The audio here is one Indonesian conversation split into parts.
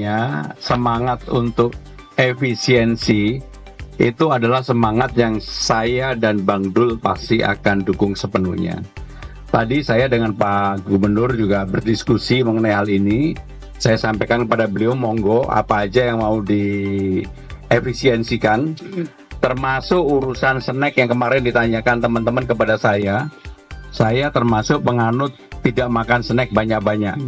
sebenarnya semangat untuk efisiensi itu adalah semangat yang saya dan Bang Dul pasti akan dukung sepenuhnya. Tadi saya dengan Pak Gubernur juga berdiskusi mengenai hal ini. Saya sampaikan kepada beliau, monggo apa aja yang mau diefisiensikan, termasuk urusan snack yang kemarin ditanyakan teman-teman kepada saya. Saya termasuk penganut tidak makan snack banyak-banyak.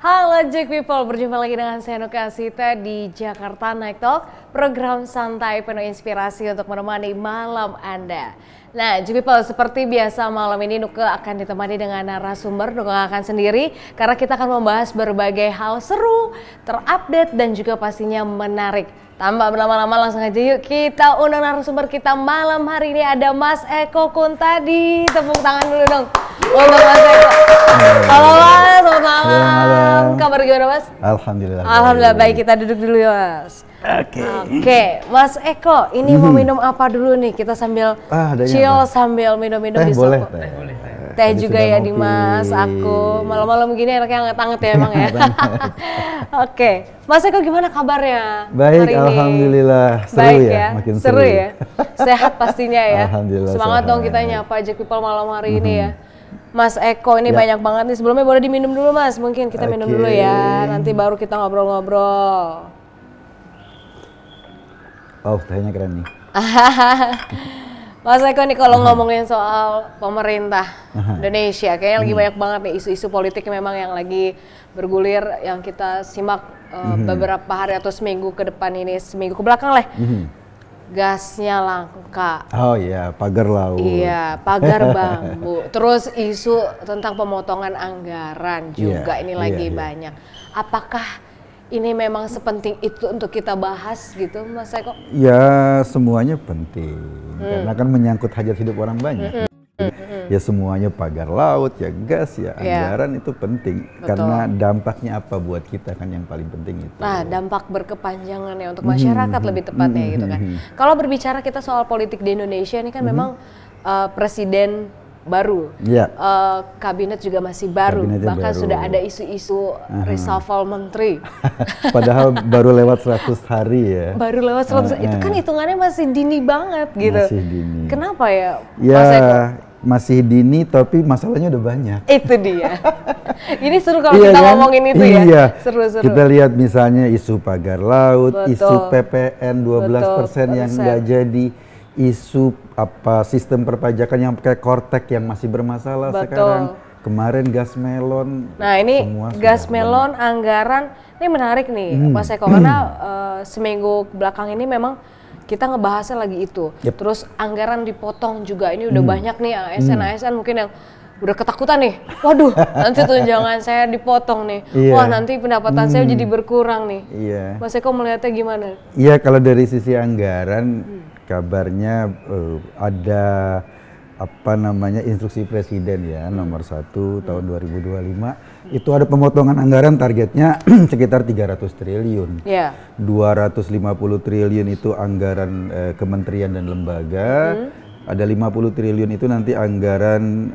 Halo Jack People, berjumpa lagi dengan saya Nuka Asita di Jakarta Night Talk, program santai penuh inspirasi untuk menemani malam Anda. Nah Jack People, seperti biasa malam ini Nuka akan ditemani dengan narasumber, Nuka akan sendiri karena kita akan membahas berbagai hal seru, terupdate dan juga pastinya menarik. Tanpa berlama-lama langsung aja yuk kita undang narasumber kita malam hari ini, ada Mas Eko Kuntadi. Tepuk tangan dulu dong untuk Mas Eko. Halo Mas, selamat malam. Kabar gimana Mas? Alhamdulillah. Alhamdulillah baik, kita duduk dulu ya Mas. Oke, Mas Eko, ini mau minum apa dulu nih? Kita sambil chill sambil minum-minum di boleh, teh juga ya Dimas, aku malam-malam gini enaknya anget-anget ya emang ya. Oke, Mas Eko gimana kabarnya? Baik, hari ini? Alhamdulillah. Seru baik ya, makin seru ya. Sehat pastinya ya. Alhamdulillah. Semangat dong kita nyapa Jack People malam hari ini ya. Mas Eko ini banyak banget nih. Sebelumnya boleh diminum dulu Mas, mungkin kita minum dulu ya. Nanti baru kita ngobrol-ngobrol. Oh, tehnya keren nih. Mas Eko nih kalau ngomongin soal pemerintah Indonesia, kayaknya lagi banyak banget nih isu-isu politik memang yang lagi bergulir, yang kita simak beberapa hari atau seminggu ke depan ini, seminggu ke belakang lah. Gasnya langka. Oh iya, pagar laut. Iya, pagar bambu. Terus isu tentang pemotongan anggaran juga ini lagi banyak. Apakah ini memang sepenting itu untuk kita bahas gitu Mas Eko? Ya semuanya penting, karena kan menyangkut hajat hidup orang banyak. Ya semuanya pagar laut, ya gas, ya anggaran itu penting. Betul. Karena dampaknya apa buat kita kan yang paling penting itu. Nah dampak berkepanjangan ya untuk masyarakat lebih tepatnya gitu kan. Kalau berbicara kita soal politik di Indonesia ini kan memang presiden baru, kabinet juga masih baru, bahkan sudah ada isu-isu reshuffle menteri. Padahal baru lewat 100 hari ya. Baru lewat 100, itu kan hitungannya masih dini banget gitu. Masih dini. Kenapa ya? Ya masih dini tapi masalahnya udah banyak. Itu dia. Ini seru kalau kita ngomongin itu ya. Seru-seru. Kita lihat misalnya isu pagar laut, isu PPN 12% yang nggak jadi, isu sistem perpajakan yang pakai kortek yang masih bermasalah sekarang. Kemarin gas melon. Nah ini gas melon, anggaran, ini menarik nih Mas Eko, karena seminggu belakang ini memang kita ngebahasnya lagi itu. Terus anggaran dipotong juga, ini udah banyak nih ASN mungkin yang udah ketakutan nih. Waduh, nanti tunjangan saya dipotong nih. Wah nanti pendapatan saya jadi berkurang nih. Mas Eko melihatnya gimana? Iya, kalau dari sisi anggaran kabarnya ada instruksi presiden ya nomor 1 tahun 2025 itu ada pemotongan anggaran, targetnya sekitar 300 triliun. 250 triliun itu anggaran kementerian dan lembaga. Ada 50 triliun itu nanti anggaran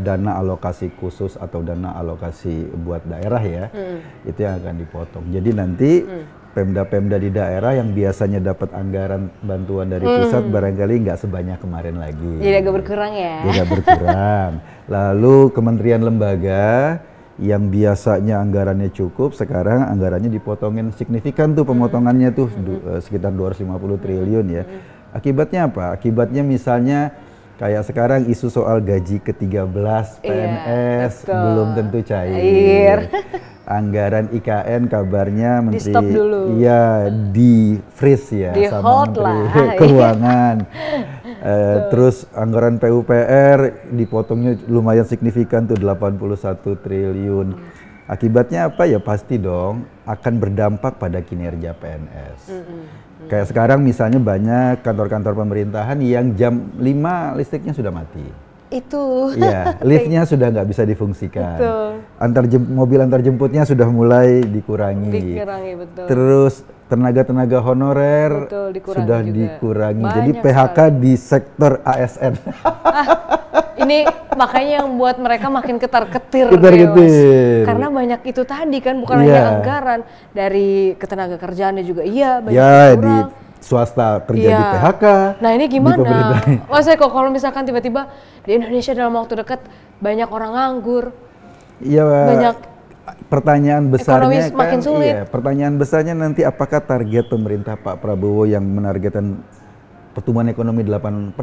dana alokasi khusus atau dana alokasi buat daerah ya. Itu yang akan dipotong. Jadi nanti Pemda-pemda di daerah yang biasanya dapat anggaran bantuan dari pusat barangkali nggak sebanyak kemarin lagi. Jadi agak berkurang ya? Agak berkurang. Lalu kementerian lembaga yang biasanya anggarannya cukup, sekarang anggarannya dipotongin signifikan tuh, pemotongannya tuh sekitar 250 triliun ya. Akibatnya apa? Akibatnya misalnya kayak sekarang isu soal gaji ke-13 PNS belum tentu cair. Anggaran IKN kabarnya Menteri di freeze ya sama Menteri Keuangan. Terus anggaran PUPR dipotongnya lumayan signifikan tuh 81 triliun. Akibatnya apa ya, pasti dong akan berdampak pada kinerja PNS. Kayak sekarang misalnya banyak kantor-kantor pemerintahan yang jam 5 listriknya sudah mati. Itu. Iya, liftnya sudah nggak bisa difungsikan. Mobil antar jemputnya sudah mulai dikurangi. Betul. Terus tenaga-tenaga honorer sudah dikurangi. Jadi PHK di sektor ASN. Ini makanya yang buat mereka makin ketar-ketir karena banyak itu tadi kan, bukan hanya anggaran dari ketenaga kerjaannya juga banyak ya di swasta kerja di PHK. Nah ini gimana Mas Eko kalau misalkan tiba-tiba di Indonesia dalam waktu dekat banyak orang nganggur, banyak pertanyaan besarnya kan, makin sulit. Pertanyaan besarnya nanti apakah target pemerintah Pak Prabowo yang menargetkan pertumbuhan ekonomi 8%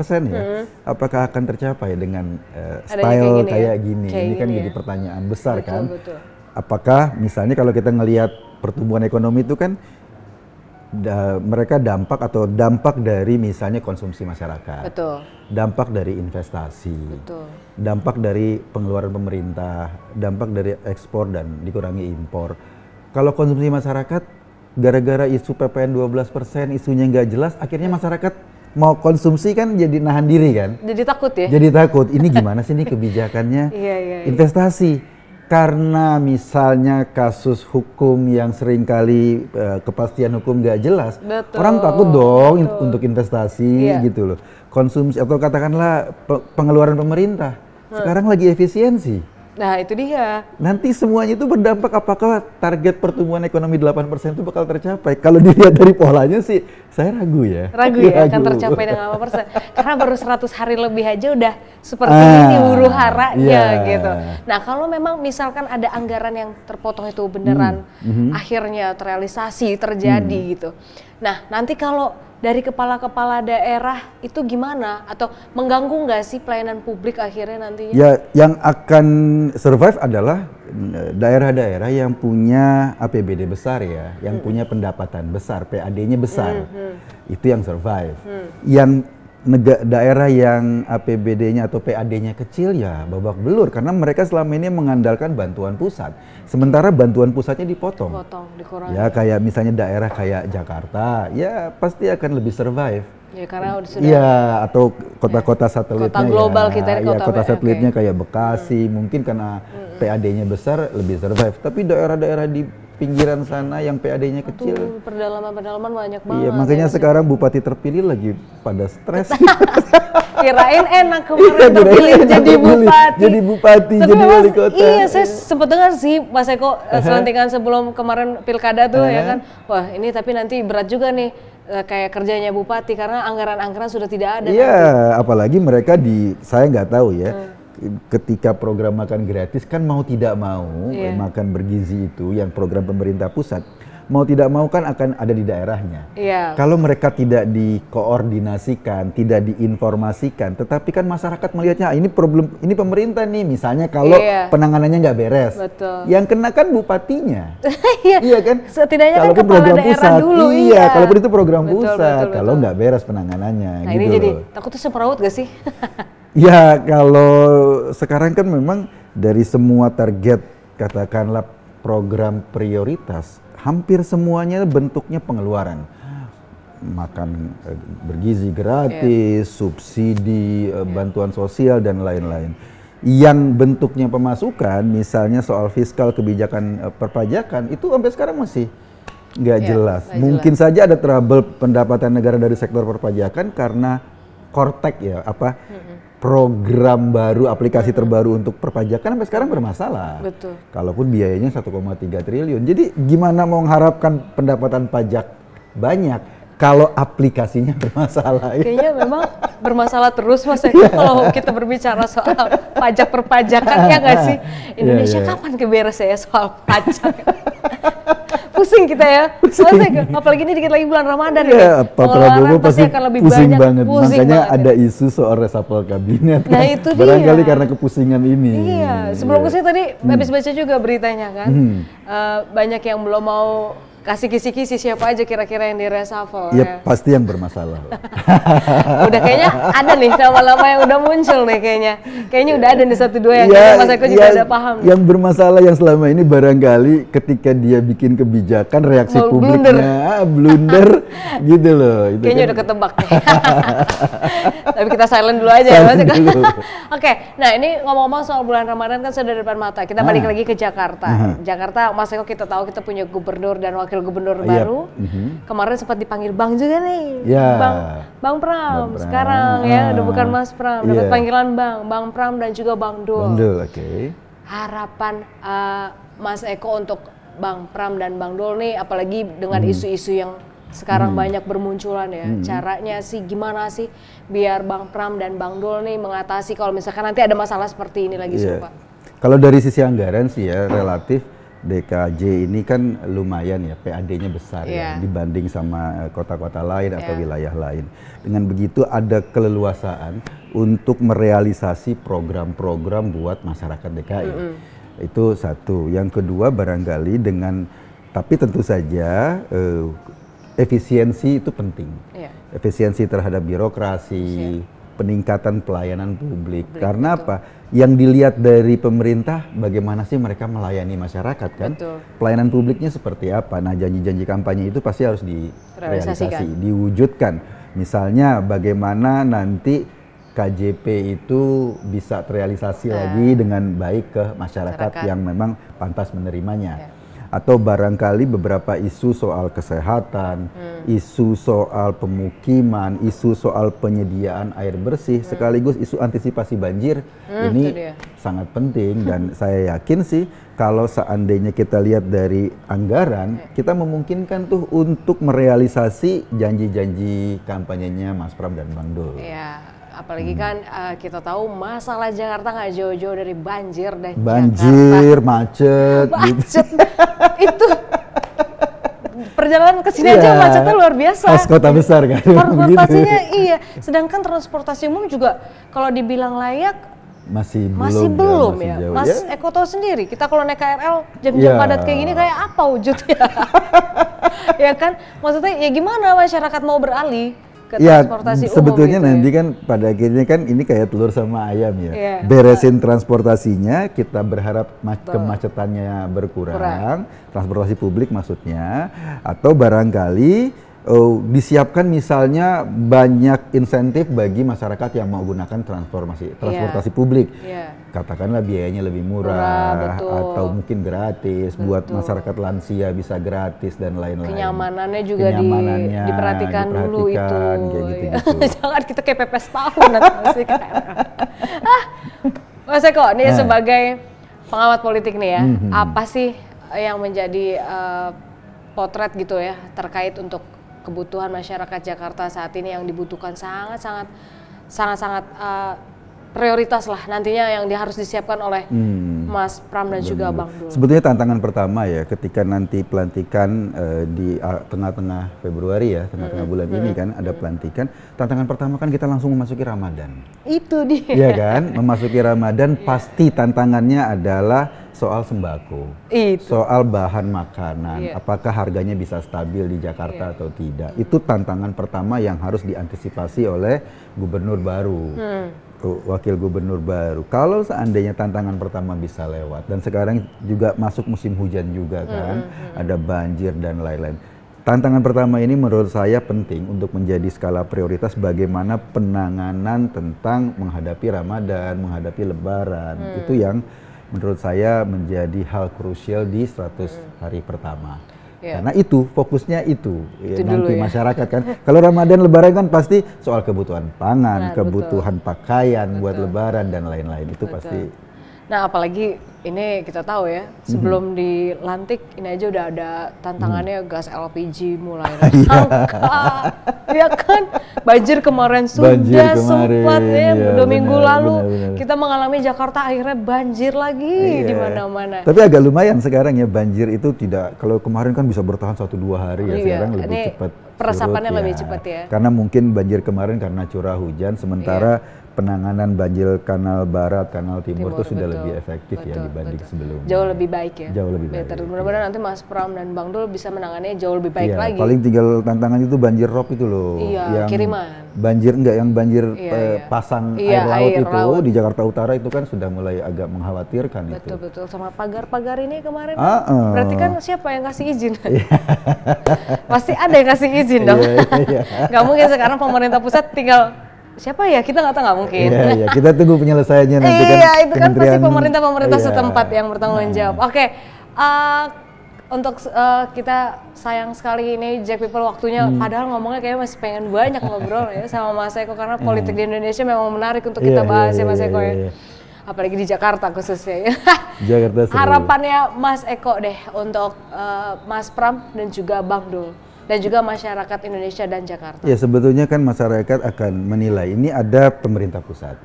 apakah akan tercapai dengan style kayak gini? Ini kan jadi pertanyaan besar kan. Betul. Apakah misalnya kalau kita ngelihat pertumbuhan ekonomi itu kan mereka dampak dari misalnya konsumsi masyarakat, dampak dari investasi, dampak dari pengeluaran pemerintah, dampak dari ekspor dan dikurangi impor. Kalau konsumsi masyarakat gara-gara isu PPN 12% isunya nggak jelas, akhirnya masyarakat mau konsumsi kan jadi nahan diri kan? Jadi takut ya? Jadi takut. Ini gimana sih nih kebijakannya? Investasi. Karena misalnya kasus hukum yang seringkali kepastian hukum nggak jelas, orang takut dong untuk investasi gitu loh. Konsumsi atau katakanlah pengeluaran pemerintah sekarang lagi efisiensi. Nah itu dia. Nanti semuanya itu berdampak apakah target pertumbuhan ekonomi 8% itu bakal tercapai. Kalau dilihat dari polanya sih saya ragu ya. Ragu ya akan tercapai dengan 8%. Karena baru 100 hari lebih aja udah seperti ini huru haranya gitu. Nah kalau memang misalkan ada anggaran yang terpotong itu beneran akhirnya terrealisasi terjadi gitu. Nah nanti kalau dari kepala-kepala daerah itu gimana? Atau mengganggu nggak sih pelayanan publik akhirnya nantinya? Ya, yang akan survive adalah daerah-daerah yang punya APBD besar ya, yang punya pendapatan besar, PAD-nya besar. Itu yang survive. Yang daerah yang APBD-nya atau PAD-nya kecil ya babak belur karena mereka selama ini mengandalkan bantuan pusat. Sementara bantuan pusatnya dipotong. Dikurangi. Ya kayak misalnya daerah kayak Jakarta, ya pasti akan lebih survive. Ya karena sudah. Iya, atau kota-kota satelitnya. Kota global kita ya, kota satelitnya kayak Bekasi, mungkin karena PAD-nya besar lebih survive. Tapi daerah-daerah di pinggiran sana yang PAD-nya kecil. Pedalaman banyak banget. Iya, makanya sekarang bupati terpilih lagi pada stres. Kirain enak kemarin terpilih jadi bupati, jadi wali kota. Iya, saya sempat dengar sih Mas Eko selentingan sebelum kemarin pilkada tuh ya kan. Wah, ini tapi nanti berat juga nih kayak kerjanya bupati karena anggaran-anggaran sudah tidak ada. Iya, apalagi mereka saya nggak tahu ya. Ketika program makan gratis kan mau tidak mau makan bergizi itu yang program pemerintah pusat mau tidak mau kan akan ada di daerahnya. Kalau mereka tidak dikoordinasikan, tidak diinformasikan, tetapi kan masyarakat melihatnya ini problem, ini pemerintah nih misalnya kalau penanganannya nggak beres, yang kena kan bupatinya. Iya kan? Setidaknya kan kepala program daerah pusat, dulu. Kalaupun itu program pusat, kalau nggak beres penanganannya. Nah gitu ini jadi loh. takutnya semrawut gak sih? Ya kalau sekarang kan memang dari semua target katakanlah program prioritas hampir semuanya bentuknya pengeluaran. Makan bergizi gratis, subsidi, bantuan sosial dan lain-lain. Yang bentuknya pemasukan misalnya soal fiskal kebijakan perpajakan itu sampai sekarang masih nggak jelas. Mungkin saja ada trouble pendapatan negara dari sektor perpajakan karena Kortek ya program baru, aplikasi terbaru untuk perpajakan sampai sekarang bermasalah. Kalaupun biayanya 1,3 triliun. Jadi gimana mau mengharapkan pendapatan pajak banyak kalau aplikasinya bermasalah? Kayaknya memang bermasalah terus Mas Eko kalau kita berbicara soal pajak perpajakan ya nggak sih? Indonesia kapan keberes ya soal pajak? Pusing kita ya, apalagi ini dikit lagi bulan Ramadan ya. Pak Prabowo pasti akan lebih pusing banyak, banget, makanya ada isu soal reshuffle kabinet. Nah itu barangkali karena kepusingan ini. Iya, sebelum kesini tadi habis baca juga beritanya kan, banyak yang belum mau kasih kisi-kisi siapa aja kira-kira yang di reshuffle. Ya pasti yang bermasalah. Udah kayaknya ada nih nama-nama yang udah muncul nih kayaknya. Kayaknya udah ada nih 1-2 yang Mas Eko juga ada paham. Yang bermasalah yang selama ini barangkali ketika dia bikin kebijakan reaksi publiknya blunder gitu loh. Itu kayaknya kan udah ketebak nih. Tapi kita silent dulu aja ya Mas Eko. Oke, nah ini ngomong-ngomong soal bulan Ramadan kan sudah di depan mata. Kita balik lagi ke Jakarta. Jakarta Mas Eko kita tahu kita punya gubernur dan wakil wakil gubernur baru. Kemarin sempat dipanggil Bang juga nih. Bang Pram. Sekarang ya udah bukan Mas Pram, dapat panggilan Bang Pram dan juga Bang Dul. Harapan Mas Eko untuk Bang Pram dan Bang Dul nih, apalagi dengan isu-isu yang sekarang banyak bermunculan ya. Caranya sih gimana sih biar Bang Pram dan Bang Dul nih mengatasi kalau misalkan nanti ada masalah seperti ini lagi serupa? Kalau dari sisi anggaran sih ya relatif DKJ ini kan lumayan ya, PAD-nya besar ya dibanding sama kota-kota lain atau wilayah lain. Dengan begitu ada keleluasaan untuk merealisasi program-program buat masyarakat DKI. Itu satu. Yang kedua barangkali tapi tentu saja efisiensi itu penting. Efisiensi terhadap birokrasi, peningkatan pelayanan publik. Karena apa? Yang dilihat dari pemerintah bagaimana sih mereka melayani masyarakat kan? Pelayanan publiknya seperti apa? Nah, janji-janji kampanye itu pasti harus direalisasi, diwujudkan. Misalnya bagaimana nanti KJP itu bisa terrealisasi lagi dengan baik ke masyarakat yang memang pantas menerimanya. Atau barangkali beberapa isu soal kesehatan, isu soal pemukiman, isu soal penyediaan air bersih, sekaligus isu antisipasi banjir, ini sangat penting. Dan saya yakin sih kalau seandainya kita lihat dari anggaran, kita memungkinkan tuh untuk merealisasi janji-janji kampanyenya Mas Pram dan Bang Dul. Apalagi kan kita tahu masalah Jakarta nggak jauh-jauh dari banjir dan macet gitu. Itu perjalanan ke sini aja macetnya luar biasa. Khas kota besar kan. Transportasinya sedangkan transportasi umum juga kalau dibilang layak masih belum ya. Mas Eko tahu sendiri, kita kalau naik KRL jam-jam padat kayak gini kayak apa wujudnya? Ya kan, maksudnya ya gimana masyarakat mau beralih ke transportasi umum sebetulnya gitu nanti kan pada akhirnya kan ini kayak telur sama ayam ya. Beresin transportasinya, kita berharap kemacetannya berkurang, transportasi publik maksudnya, atau barangkali disiapkan misalnya banyak insentif bagi masyarakat yang mau gunakan transportasi publik. Katakanlah biayanya lebih murah atau mungkin gratis buat masyarakat lansia bisa gratis dan lain-lain. Kenyamanannya juga diperhatikan dulu itu. Kayak gitu. Jangan kita kayak pepes tahu nanti. Mas Eko, nih sebagai pengamat politik nih ya, apa sih yang menjadi potret gitu ya terkait untuk kebutuhan masyarakat Jakarta saat ini yang dibutuhkan sangat-sangat prioritas lah nantinya yang harus disiapkan oleh Mas Pram dan juga Bang Dul. Sebetulnya tantangan pertama ya ketika nanti pelantikan di tengah-tengah Februari ya, tengah-tengah bulan ini kan ada pelantikan. Tantangan pertama kan kita langsung memasuki Ramadan. Itu dia. Iya kan, memasuki Ramadan pasti tantangannya adalah soal sembako, soal bahan makanan, apakah harganya bisa stabil di Jakarta atau tidak. Itu tantangan pertama yang harus diantisipasi oleh gubernur baru, wakil gubernur baru. Kalau seandainya tantangan pertama bisa lewat, dan sekarang juga masuk musim hujan juga kan, ada banjir dan lain-lain. Tantangan pertama ini menurut saya penting untuk menjadi skala prioritas bagaimana penanganan tentang menghadapi Ramadan, menghadapi Lebaran. Itu yang menurut saya menjadi hal krusial di 100 hari pertama. Karena itu fokusnya itu nanti masyarakat kan. Kalau Ramadan Lebaran kan pasti soal kebutuhan pangan, kebutuhan pakaian buat Lebaran dan lain-lain itu pasti. Nah, apalagi ini kita tahu ya, sebelum dilantik ini aja udah ada tantangannya gas LPG mulai langka. Ya kan? Banjir kemarin sudah sempat ya, 2 minggu lalu kita mengalami Jakarta akhirnya banjir lagi di mana-mana. Tapi agak lumayan sekarang ya, banjir itu tidak, kalau kemarin kan bisa bertahan 1-2 hari ya, sekarang lebih cepat. Peresapannya lebih cepat ya. Karena mungkin banjir kemarin karena curah hujan, sementara penanganan banjir kanal barat, kanal timur itu sudah lebih efektif ya dibanding sebelumnya. Jauh lebih baik ya. Jauh lebih baik. Mudah-mudahan nanti Mas Pram dan Bang Dul bisa menangannya jauh lebih baik lagi. Paling tinggal tantangan itu banjir rob itu loh. Yang kiriman. Banjir yang banjir pasang air laut itu di Jakarta Utara itu kan sudah mulai agak mengkhawatirkan itu. Betul, sama pagar-pagar ini kemarin. Berarti kan siapa yang kasih izin? Pasti ada yang kasih izin dong. Gak mungkin sekarang pemerintah pusat tinggal siapa ya, kita nggak tahu, nggak mungkin. Iya, kita tunggu penyelesaiannya nanti kan. Iya, itu kan pasti pemerintah setempat yang bertanggung jawab. Oke, untuk kita sayang sekali ini Jack People waktunya, padahal ngomongnya kayaknya masih pengen banyak ngobrol ya sama Mas Eko, karena politik di Indonesia memang menarik untuk kita bahas ya Mas Eko ya. Apalagi di Jakarta khususnya ya. Jakarta seru. Harapannya Mas Eko deh untuk Mas Pram dan juga Bang Dul dan juga masyarakat Indonesia dan Jakarta. Ya sebetulnya kan masyarakat akan menilai, ini ada pemerintah pusat,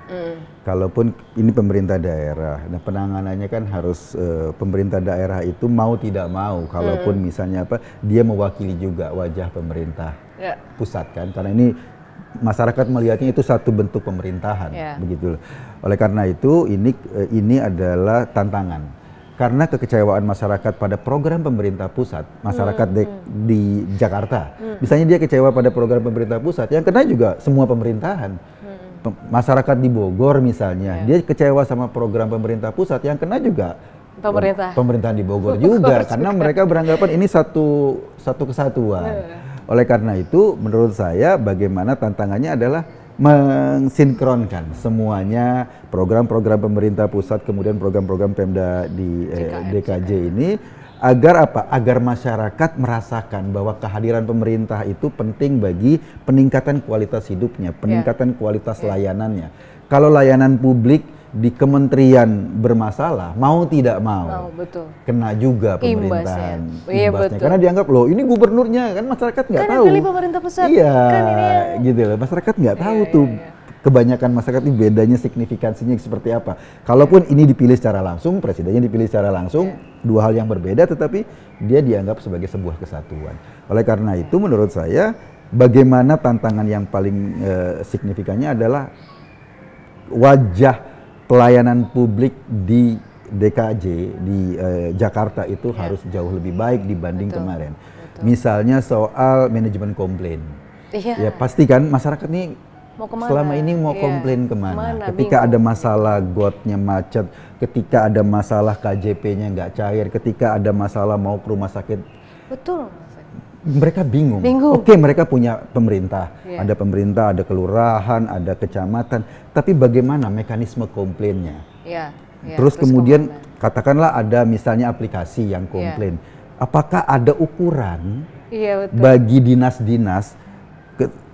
kalaupun ini pemerintah daerah. Nah penanganannya kan harus pemerintah daerah itu mau tidak mau, kalaupun misalnya apa, dia mewakili juga wajah pemerintah pusat kan, karena ini masyarakat melihatnya itu satu bentuk pemerintahan, begitu. Oleh karena itu ini adalah tantangan. Karena kekecewaan masyarakat pada program pemerintah pusat, masyarakat di Jakarta, misalnya dia kecewa pada program pemerintah pusat, yang kena juga semua pemerintahan. Masyarakat di Bogor misalnya, dia kecewa sama program pemerintah pusat, yang kena juga pemerintahan di Bogor juga, karena mereka beranggapan ini satu kesatuan. Oleh karena itu, menurut saya bagaimana tantangannya adalah mensinkronkan semuanya, program-program pemerintah pusat kemudian program-program Pemda di DKJ ini, agar apa? Agar masyarakat merasakan bahwa kehadiran pemerintah itu penting bagi peningkatan kualitas hidupnya, peningkatan kualitas layanannya. Kalau layanan publik di kementerian bermasalah, mau tidak mau, kena juga pemerintahan imbasnya. Karena dianggap loh ini gubernurnya, kan masyarakat nggak tahu. Pilih pemerintah pusat. Iya, kan ini gitu loh. Masyarakat nggak tahu tuh. Kebanyakan masyarakat ini bedanya signifikansinya seperti apa. Kalaupun ini dipilih secara langsung, presidennya dipilih secara langsung, dua hal yang berbeda, tetapi dia dianggap sebagai sebuah kesatuan. Oleh karena itu, menurut saya, bagaimana tantangan yang paling signifikannya adalah wajah pelayanan publik di DKJ, di Jakarta itu harus jauh lebih baik dibanding kemarin. Misalnya soal manajemen komplain. Ya pasti kan masyarakat ini selama ini mau komplain kemana? Ketika ada masalah gotnya macet, ketika ada masalah KJP-nya nggak cair, ketika ada masalah mau ke rumah sakit. Betul. Mereka bingung. Oke, mereka punya pemerintah, ada pemerintah, ada kelurahan, ada kecamatan, tapi bagaimana mekanisme komplainnya? Terus kemudian katakanlah ada misalnya aplikasi yang komplain, apakah ada ukuran bagi dinas-dinas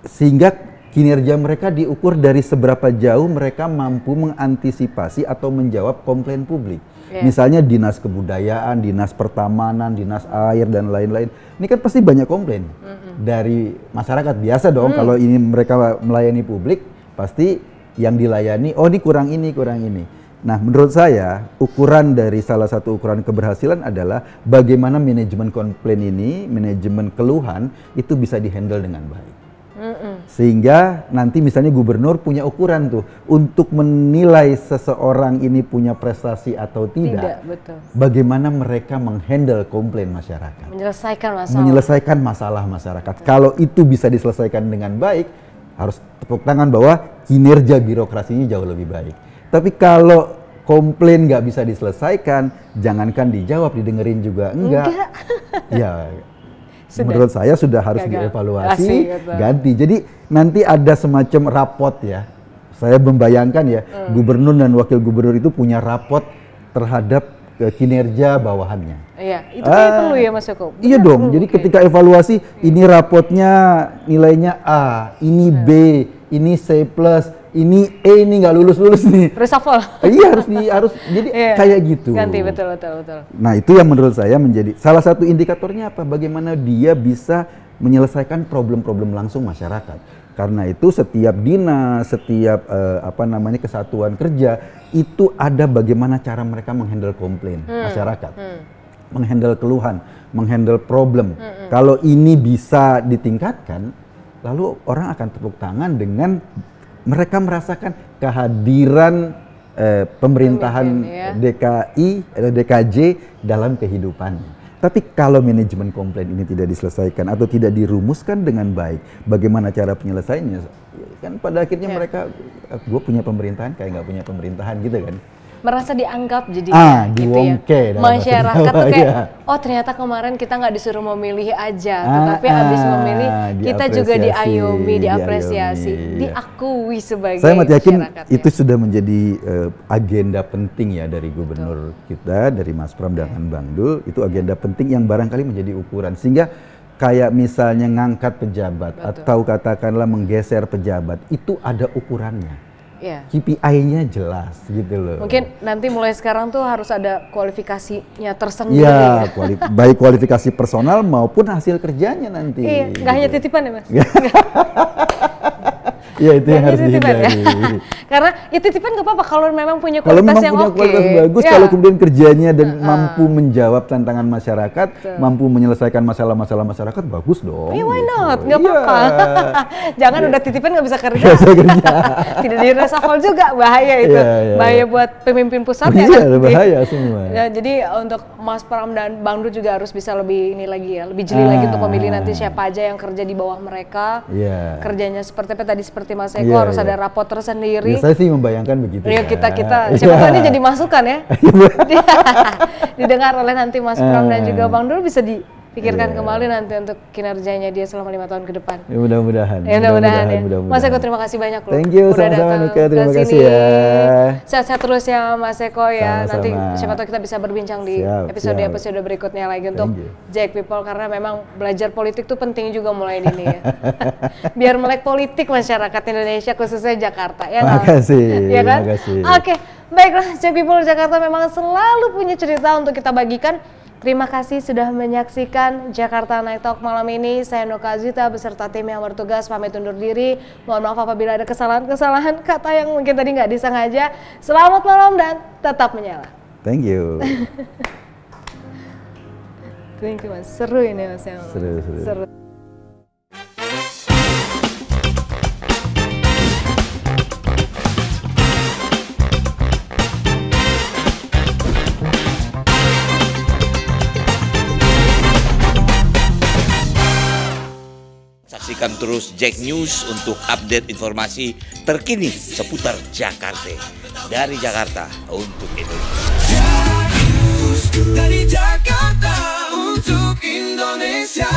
sehingga kinerja mereka diukur dari seberapa jauh mereka mampu mengantisipasi atau menjawab komplain publik? Misalnya dinas kebudayaan, dinas pertamanan, dinas air dan lain-lain. Ini kan pasti banyak komplain dari masyarakat, biasa dong. Kalau ini mereka melayani publik, pasti yang dilayani, oh ini kurang ini, kurang ini. Nah menurut saya ukuran dari salah satu ukuran keberhasilan adalah bagaimana manajemen komplain ini, manajemen keluhan itu bisa dihandle dengan baik. Sehingga nanti misalnya gubernur punya ukuran tuh untuk menilai seseorang ini punya prestasi atau tidak. Bagaimana mereka menghandle komplain masyarakat, menyelesaikan masalah masyarakat. Kalau itu bisa diselesaikan dengan baik, harus tepuk tangan bahwa kinerja birokrasinya jauh lebih baik. Tapi kalau komplain nggak bisa diselesaikan, jangankan dijawab, didengerin juga enggak. Ya menurut saya sudah harus dievaluasi, ganti. Jadi nanti ada semacam rapot ya. Saya membayangkan ya, gubernur dan wakil gubernur itu punya rapot terhadap kinerja bawahannya. Iya, itu perlu ya Mas Joko? Iya dong, jadi ketika evaluasi, ini rapotnya nilainya A, ini B, ini C+, ini E, ini nggak lulus-lulus nih. Reshuffle. Iya harus jadi kayak gitu. Ganti, betul. Nah itu yang menurut saya menjadi salah satu indikatornya apa? Bagaimana dia bisa menyelesaikan problem-problem langsung masyarakat. Karena itu setiap dinas, setiap kesatuan kerja itu ada bagaimana cara mereka menghandle komplain masyarakat, menghandle keluhan, menghandle problem. Kalau ini bisa ditingkatkan, lalu orang akan tepuk tangan dengan mereka merasakan kehadiran pemerintahan DKI atau DKJ dalam kehidupannya. Tapi kalau manajemen komplain ini tidak diselesaikan atau tidak dirumuskan dengan baik, bagaimana cara penyelesaiannya? Kan pada akhirnya mereka, gue punya pemerintahan kayak nggak punya pemerintahan gitu kan. merasa dianggap jadi diwongke ya. Masyarakat tuh kayak oh ternyata kemarin kita nggak disuruh memilih aja, tetapi habis memilih kita juga diayomi, diapresiasi, diakui sebagai saya yakin itu ya. sudah menjadi agenda penting ya dari gubernur kita, dari Mas Pram dengan Bang Dul, itu agenda penting yang barangkali menjadi ukuran sehingga kayak misalnya ngangkat pejabat atau katakanlah menggeser pejabat itu ada ukurannya. KPI-nya jelas gitu loh. Mungkin nanti mulai sekarang tuh harus ada kualifikasinya tersendiri. Iya, baik kualifikasi personal maupun hasil kerjanya nanti. Iya, nggak hanya titipan ya Mas? Iya itu yang harus dihindari. Karena ya titipan nggak apa-apa kalau memang punya kualitas yang oke. Kualitas bagus, kalau kemudian kerjanya dan mampu menjawab tantangan masyarakat, mampu menyelesaikan masalah-masalah masyarakat, bagus dong. Iya, why not? Nggak apa-apa. Jangan udah titipan nggak bisa kerja. Tidak di reshuffle juga, bahaya itu. Bahaya buat pemimpin pusat ya. Iya, bahaya semua. Ya, jadi untuk Mas Pram dan Bang Dul juga harus bisa lebih ini lagi ya, lebih jeli lagi untuk memilih nanti siapa aja yang kerja di bawah mereka. Kerjanya seperti apa tadi, seperti Mas Eko harus ada rapot tersendiri. Saya sih membayangkan begitu. Ya kita siapa tahu ini jadi masukan ya. Didengar oleh nanti Mas Pram dan juga Bang Dul, bisa dipikirkan kembali nanti untuk kinerjanya dia selama 5 tahun ke depan. Ya, mudah-mudahan. Mudah-mudahan ya. Mas Eko terima kasih banyak loh. Thank you, sama-sama Nuka, terima kasih ya. Sehat-sehat terus ya Mas Eko ya. Sama-sama. Nanti siapa tahu kita bisa berbincang di episode berikutnya lagi untuk Jack People, karena memang belajar politik tuh penting juga mulai dini ya. Biar melek politik masyarakat Indonesia khususnya Jakarta ya. Makasih. Ya kan? Makasih. Oke, baiklah Jack People Jakarta memang selalu punya cerita untuk kita bagikan. Terima kasih sudah menyaksikan Jakarta Night Talk malam ini. Saya Nuka Azita beserta tim yang bertugas pamit undur diri. Mohon maaf apabila ada kesalahan-kesalahan kata yang mungkin tadi nggak disengaja. Selamat malam dan tetap menyala. Thank you. Thank you Mas. Seru ini Mas. Seru. Saksikan terus Jack News untuk update informasi terkini seputar Jakarta. Dari Jakarta untuk Indonesia. Jack News dari Jakarta untuk Indonesia.